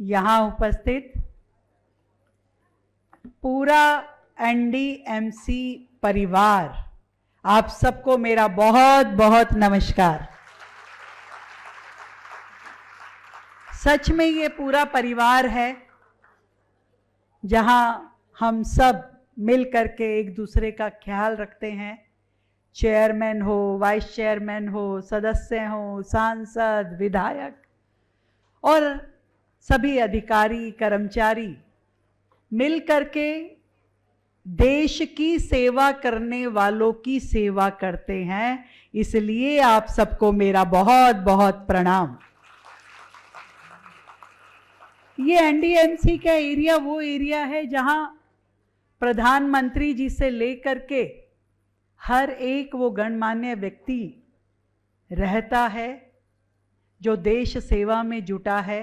यहाँ उपस्थित पूरा एनडीएमसी परिवार, आप सबको मेरा बहुत बहुत नमस्कार। सच में ये पूरा परिवार है जहां हम सब मिल करके एक दूसरे का ख्याल रखते हैं। चेयरमैन हो, वाइस चेयरमैन हो, सदस्य हो, सांसद, विधायक और सभी अधिकारी कर्मचारी मिल करके देश की सेवा करने वालों की सेवा करते हैं। इसलिए आप सबको मेरा बहुत बहुत प्रणाम। ये एनडीएमसी का एरिया वो एरिया है जहां प्रधानमंत्री जी से लेकर के हर एक वो गणमान्य व्यक्ति रहता है जो देश सेवा में जुटा है।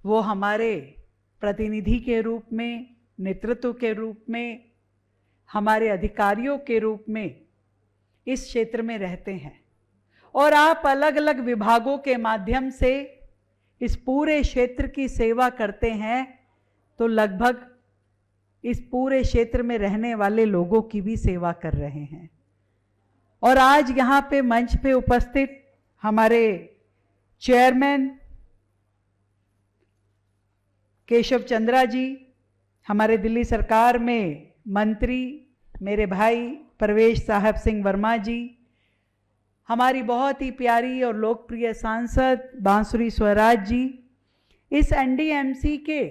वो हमारे प्रतिनिधि के रूप में, नेतृत्व के रूप में, हमारे अधिकारियों के रूप में इस क्षेत्र में रहते हैं और आप अलग अलग विभागों के माध्यम से इस पूरे क्षेत्र की सेवा करते हैं। तो लगभग इस पूरे क्षेत्र में रहने वाले लोगों की भी सेवा कर रहे हैं। और आज यहाँ पे मंच पे उपस्थित हमारे चेयरमैन केशव चंद्रा जी, हमारे दिल्ली सरकार में मंत्री मेरे भाई परवेश साहब सिंह वर्मा जी, हमारी बहुत ही प्यारी और लोकप्रिय सांसद बांसुरी स्वराज जी, इस एनडीएमसी के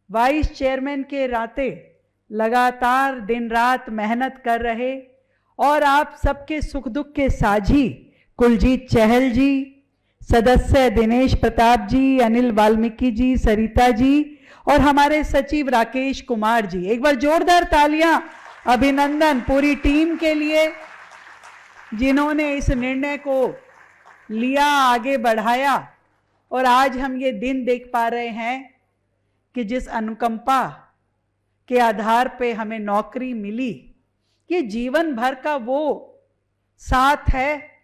वाइस चेयरमैन के नाते लगातार दिन रात मेहनत कर रहे और आप सबके सुख दुख के साझी कुलजीत चहल जी, सदस्य दिनेश प्रताप जी, अनिल वाल्मीकि जी, सरिता जी और हमारे सचिव राकेश कुमार जी। एक बार जोरदार तालियां, अभिनंदन पूरी टीम के लिए जिन्होंने इस निर्णय को लिया, आगे बढ़ाया और आज हम ये दिन देख पा रहे हैं कि जिस अनुकंपा के आधार पे हमें नौकरी मिली, ये जीवन भर का वो साथ है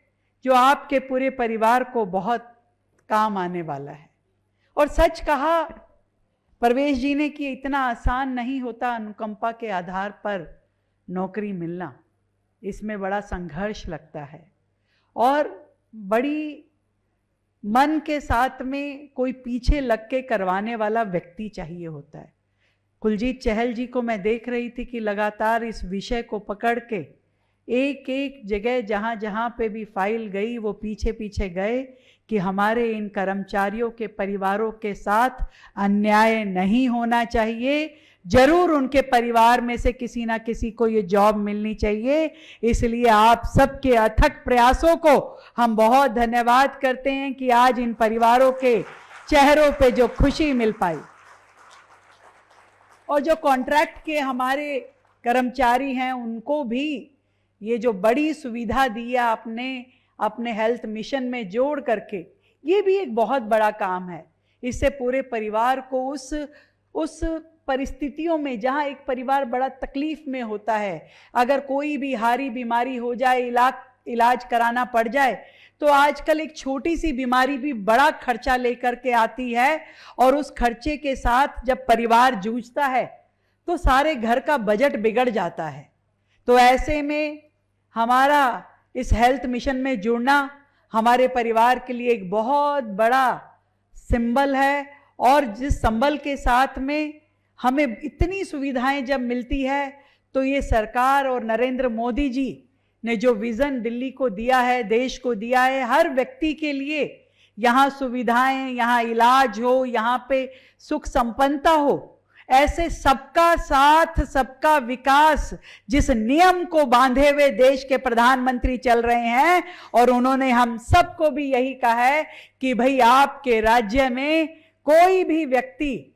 जो आपके पूरे परिवार को बहुत काम आने वाला है। और सच कहा परवेश जी ने कि इतना आसान नहीं होता अनुकंपा के आधार पर नौकरी मिलना, इसमें बड़ा संघर्ष लगता है और बड़ी मन के साथ में कोई पीछे लग के करवाने वाला व्यक्ति चाहिए होता है। कुलजीत चहल जी को मैं देख रही थी कि लगातार इस विषय को पकड़ के एक एक जगह जहाँ जहाँ पे भी फाइल गई वो पीछे पीछे गए कि हमारे इन कर्मचारियों के परिवारों के साथ अन्याय नहीं होना चाहिए, जरूर उनके परिवार में से किसी ना किसी को ये जॉब मिलनी चाहिए। इसलिए आप सबके अथक प्रयासों को हम बहुत धन्यवाद करते हैं कि आज इन परिवारों के चेहरों पे जो खुशी मिल पाई। और जो कॉन्ट्रैक्ट के हमारे कर्मचारी हैं उनको भी ये जो बड़ी सुविधा दी है अपने हेल्थ मिशन में जोड़ करके, ये भी एक बहुत बड़ा काम है। इससे पूरे परिवार को उस परिस्थितियों में जहाँ एक परिवार बड़ा तकलीफ में होता है, अगर कोई भी हारी बीमारी हो जाए, इलाज कराना पड़ जाए, तो आजकल एक छोटी सी बीमारी भी बड़ा खर्चा लेकर के आती है और उस खर्चे के साथ जब परिवार जूझता है तो सारे घर का बजट बिगड़ जाता है। तो ऐसे में हमारा इस हेल्थ मिशन में जुड़ना हमारे परिवार के लिए एक बहुत बड़ा सिंबल है। और जिस संबल के साथ में हमें इतनी सुविधाएं जब मिलती है तो ये सरकार और नरेंद्र मोदी जी ने जो विजन दिल्ली को दिया है, देश को दिया है, हर व्यक्ति के लिए यहाँ सुविधाएं, यहाँ इलाज हो, यहाँ पे सुख संपन्नता हो, ऐसे सबका साथ सबका विकास जिस नियम को बांधे हुए देश के प्रधानमंत्री चल रहे हैं। और उन्होंने हम सबको भी यही कहा है कि भाई आपके राज्य में कोई भी व्यक्ति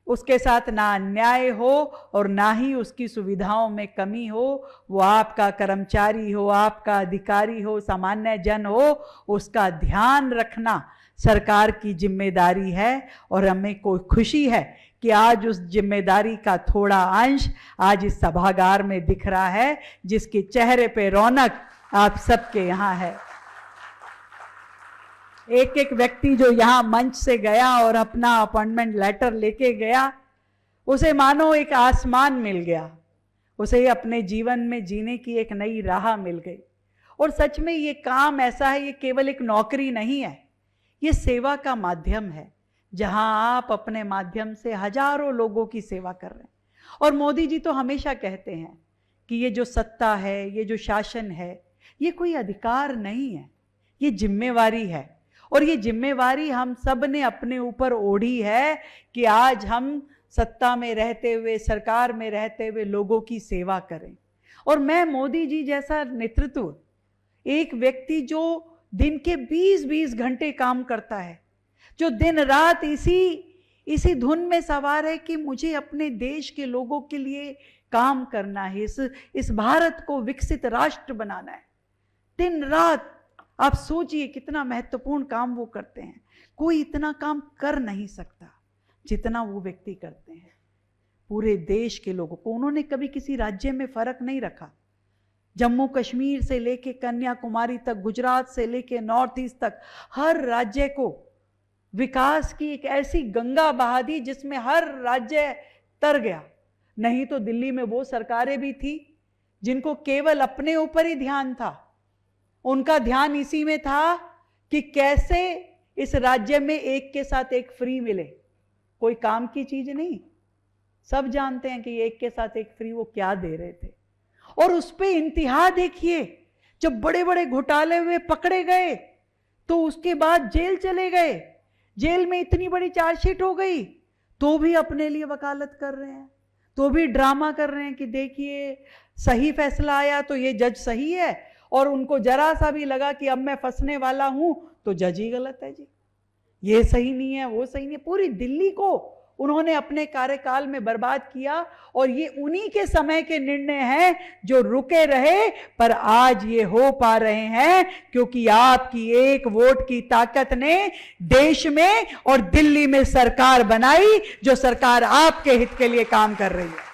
उसके साथ ना अन्याय हो और ना ही उसकी सुविधाओं में कमी हो। वो आपका कर्मचारी हो, आपका अधिकारी हो, सामान्य जन हो, उसका ध्यान रखना सरकार की जिम्मेदारी है। और हमें कोई खुशी है कि आज उस जिम्मेदारी का थोड़ा अंश आज इस सभागार में दिख रहा है, जिसके चेहरे पे रौनक आप सबके यहाँ है। एक एक व्यक्ति जो यहाँ मंच से गया और अपना अपॉइंटमेंट लेटर लेके गया, उसे मानो एक आसमान मिल गया, उसे अपने जीवन में जीने की एक नई राह मिल गई। और सच में ये काम ऐसा है, ये केवल एक नौकरी नहीं है, ये सेवा का माध्यम है, जहां आप अपने माध्यम से हजारों लोगों की सेवा कर रहे हैं। और मोदी जी तो हमेशा कहते हैं कि ये जो सत्ता है, ये जो शासन है, ये कोई अधिकार नहीं है, ये जिम्मेवारी है। और ये जिम्मेवारी हम सब ने अपने ऊपर ओढ़ी है कि आज हम सत्ता में रहते हुए, सरकार में रहते हुए लोगों की सेवा करें। और मैं मोदी जी जैसा नेतृत्व, एक व्यक्ति जो दिन के 20-20 घंटे काम करता है, जो दिन रात इसी धुन में सवार है कि मुझे अपने देश के लोगों के लिए काम करना है, इस भारत को विकसित राष्ट्र बनाना है, दिन रात। आप सोचिए कितना महत्वपूर्ण काम वो करते हैं। कोई इतना काम कर नहीं सकता जितना वो व्यक्ति करते हैं पूरे देश के लोगों को। उन्होंने कभी किसी राज्य में फर्क नहीं रखा। जम्मू कश्मीर से लेके कन्याकुमारी तक, गुजरात से लेके नॉर्थ ईस्ट तक, हर राज्य को विकास की एक ऐसी गंगा बहा दी जिसमें हर राज्य तर गया। नहीं तो दिल्ली में वो सरकारें भी थी जिनको केवल अपने ऊपर ही ध्यान था। उनका ध्यान इसी में था कि कैसे इस राज्य में एक के साथ एक फ्री मिले। कोई काम की चीज नहीं, सब जानते हैं कि एक के साथ एक फ्री वो क्या दे रहे थे। और उस पे इंतहा देखिए, जब बड़े बड़े घोटाले हुए, पकड़े गए, तो उसके बाद जेल चले गए, जेल में इतनी बड़ी चार्जशीट हो गई, तो भी अपने लिए वकालत कर रहे हैं, तो भी ड्रामा कर रहे हैं कि देखिए सही फैसला आया तो ये जज सही है, और उनको जरा सा भी लगा कि अब मैं फंसने वाला हूं तो जज ही गलत है जी, ये सही नहीं है, वो सही नहीं है। पूरी दिल्ली को उन्होंने अपने कार्यकाल में बर्बाद किया। और ये उन्हीं के समय के निर्णय हैं जो रुके रहे, पर आज ये हो पा रहे हैं क्योंकि आपकी एक वोट की ताकत ने देश में और दिल्ली में सरकार बनाई, जो सरकार आपके हित के लिए काम कर रही है।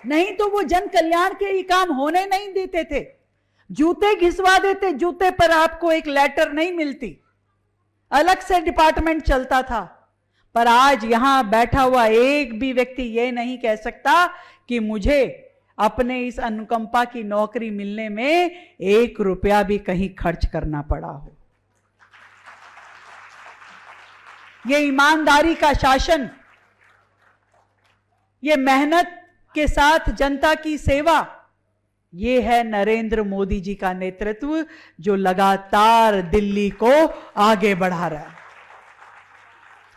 नहीं तो वो जन कल्याण के ही काम होने नहीं देते थे, जूते घिसवा देते, जूते पर आपको एक लेटर नहीं मिलती, अलग से डिपार्टमेंट चलता था। पर आज यहां बैठा हुआ एक भी व्यक्ति ये नहीं कह सकता कि मुझे अपने इस अनुकंपा की नौकरी मिलने में 1 रुपया भी कहीं खर्च करना पड़ा हो। ये ईमानदारी का शासन, ये मेहनत के साथ जनता की सेवा, ये है नरेंद्र मोदी जी का नेतृत्व जो लगातार दिल्ली को आगे बढ़ा रहा है।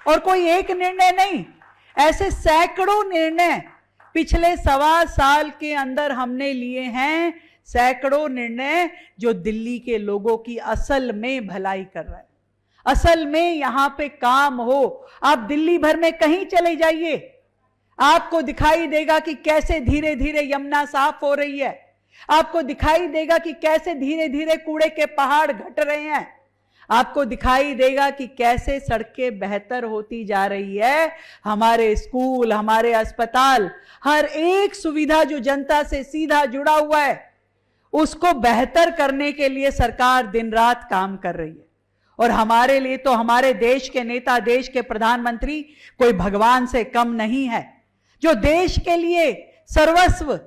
और कोई एक निर्णय नहीं, ऐसे सैकड़ों निर्णय पिछले 1.25 साल के अंदर हमने लिए हैं, सैकड़ों निर्णय जो दिल्ली के लोगों की असल में भलाई कर रहा है, असल में यहां पे काम हो। आप दिल्ली भर में कहीं चले जाइए, आपको दिखाई देगा कि कैसे धीरे धीरे यमुना साफ हो रही है, आपको दिखाई देगा कि कैसे धीरे धीरे कूड़े के पहाड़ घट रहे हैं, आपको दिखाई देगा कि कैसे सड़कें बेहतर होती जा रही है, हमारे स्कूल, हमारे अस्पताल, हर एक सुविधा जो जनता से सीधा जुड़ा हुआ है, उसको बेहतर करने के लिए सरकार दिन रात काम कर रही है। और हमारे लिए तो हमारे देश के नेता, देश के प्रधानमंत्री कोई भगवान से कम नहीं है, जो देश के लिए सर्वस्व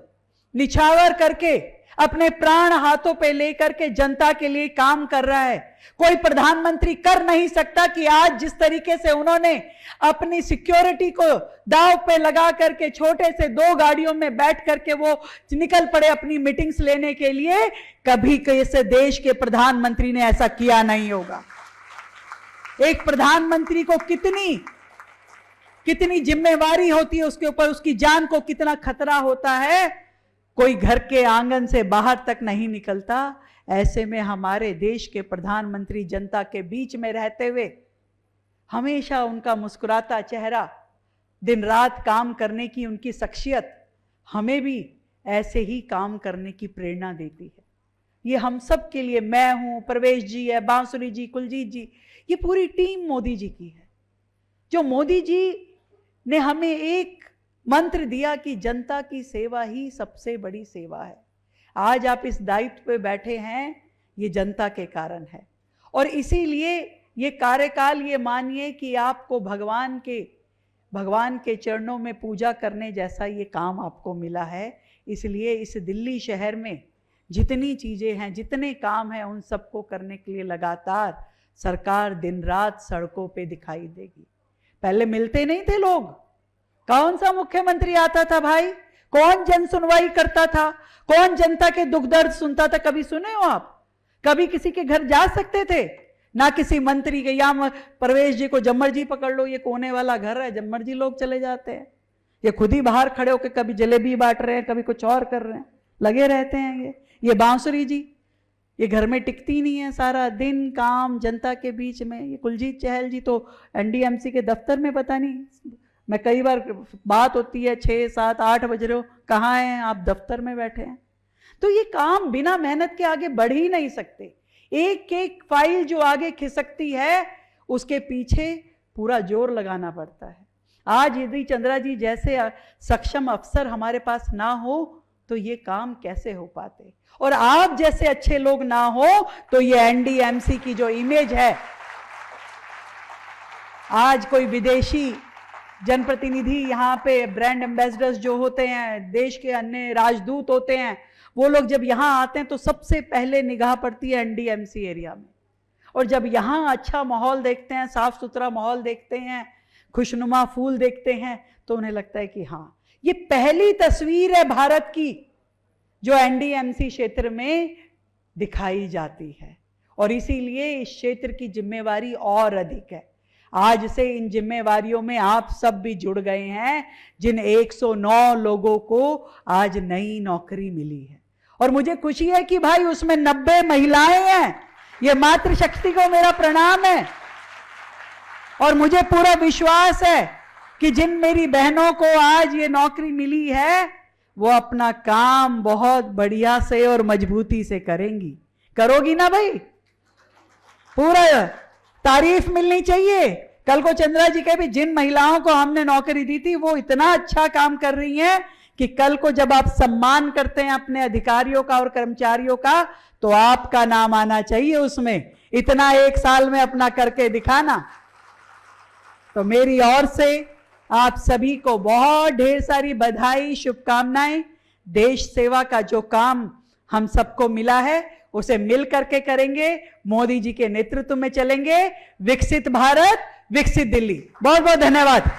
निछावर करके अपने प्राण हाथों पे लेकर के जनता के लिए काम कर रहा है। कोई प्रधानमंत्री कर नहीं सकता कि आज जिस तरीके से उन्होंने अपनी सिक्योरिटी को दांव पे लगा करके छोटे से 2 गाड़ियों में बैठ करके वो निकल पड़े अपनी मीटिंग्स लेने के लिए, कभी कैसे देश के प्रधानमंत्री ने ऐसा किया नहीं होगा। एक प्रधानमंत्री को कितनी जिम्मेवारी होती है, उसके ऊपर उसकी जान को कितना खतरा होता है, कोई घर के आंगन से बाहर तक नहीं निकलता। ऐसे में हमारे देश के प्रधानमंत्री जनता के बीच में रहते हुए हमेशा उनका मुस्कुराता चेहरा, दिन रात काम करने की उनकी शख्सियत हमें भी ऐसे ही काम करने की प्रेरणा देती है। ये हम सब के लिए, मैं हूं, प्रवेश जी है, बांसुरी जी, कुलजीत जी, ये पूरी टीम मोदी जी की है, जो मोदी जी ने हमें एक मंत्र दिया कि जनता की सेवा ही सबसे बड़ी सेवा है। आज आप इस दायित्व पे बैठे हैं, ये जनता के कारण है। और इसीलिए ये कार्यकाल, ये मानिए कि आपको भगवान के चरणों में पूजा करने जैसा ये काम आपको मिला है। इसलिए इस दिल्ली शहर में जितनी चीज़ें हैं, जितने काम हैं, उन सबको करने के लिए लगातार सरकार दिन रात सड़कों पे दिखाई देगी। पहले मिलते नहीं थे लोग, कौन सा मुख्यमंत्री आता था भाई, कौन जन सुनवाई करता था, कौन जनता के दुख दर्द सुनता था? कभी सुने हो आप? कभी किसी के घर जा सकते थे? ना किसी मंत्री के। या परवेश जी को जम्मर जी पकड़ लो, ये कोने वाला घर है, जम्मर जी लोग चले जाते हैं। ये खुद ही बाहर खड़े होकर कभी जलेबी बांट रहे हैं, कभी कुछ और कर रहे हैं, लगे रहते हैं। ये बांसुरी जी, ये घर में टिकती नहीं है, सारा दिन काम जनता के बीच में। ये कुलजीत चहल जी तो एनडीएमसी के दफ्तर में, पता नहीं, मैं कई बार बात होती है 6, 7, 8 बज रहे हो, कहाँ हैं आप? दफ्तर में बैठे हैं। तो ये काम बिना मेहनत के आगे बढ़ ही नहीं सकते। एक एक फाइल जो आगे खिसकती है, उसके पीछे पूरा जोर लगाना पड़ता है। आज यदि चंद्रा जी जैसे सक्षम अफसर हमारे पास ना हो तो ये काम कैसे हो पाते, और आप जैसे अच्छे लोग ना हो तो ये एनडीएमसी की जो इमेज है, आज कोई विदेशी जनप्रतिनिधि यहाँ पे ब्रांड एम्बेसडर्स जो होते हैं, देश के अन्य राजदूत होते हैं, वो लोग जब यहाँ आते हैं तो सबसे पहले निगाह पड़ती है एनडीएमसी एरिया में। और जब यहाँ अच्छा माहौल देखते हैं, साफ सुथरा माहौल देखते हैं, खुशनुमा फूल देखते हैं, तो उन्हें लगता है कि हाँ, ये पहली तस्वीर है भारत की जो एनडीएमसी क्षेत्र में दिखाई जाती है। और इसीलिए इस क्षेत्र की जिम्मेवारी और अधिक है। आज से इन जिम्मेवारियों में आप सब भी जुड़ गए हैं, जिन 109 लोगों को आज नई नौकरी मिली है। और मुझे खुशी है कि भाई उसमें 90 महिलाएं हैं। ये मातृशक्ति को मेरा प्रणाम है। और मुझे पूरा विश्वास है कि जिन मेरी बहनों को आज ये नौकरी मिली है, वो अपना काम बहुत बढ़िया से और मजबूती से करेंगी। करोगी ना भाई? पूरा तारीफ मिलनी चाहिए। कल को चंद्रा जी के भी जिन महिलाओं को हमने नौकरी दी थी, वो इतना अच्छा काम कर रही हैं कि कल को जब आप सम्मान करते हैं अपने अधिकारियों का और कर्मचारियों का, तो आपका नाम आना चाहिए उसमें। इतना 1 साल में अपना करके दिखाना। तो मेरी ओर से आप सभी को बहुत ढेर सारी बधाई, शुभकामनाएं। देश सेवा का जो काम हम सबको मिला है, उसे मिल करके करेंगे। मोदी जी के नेतृत्व में चलेंगे। विकसित भारत, विकसित दिल्ली। बहुत बहुत धन्यवाद।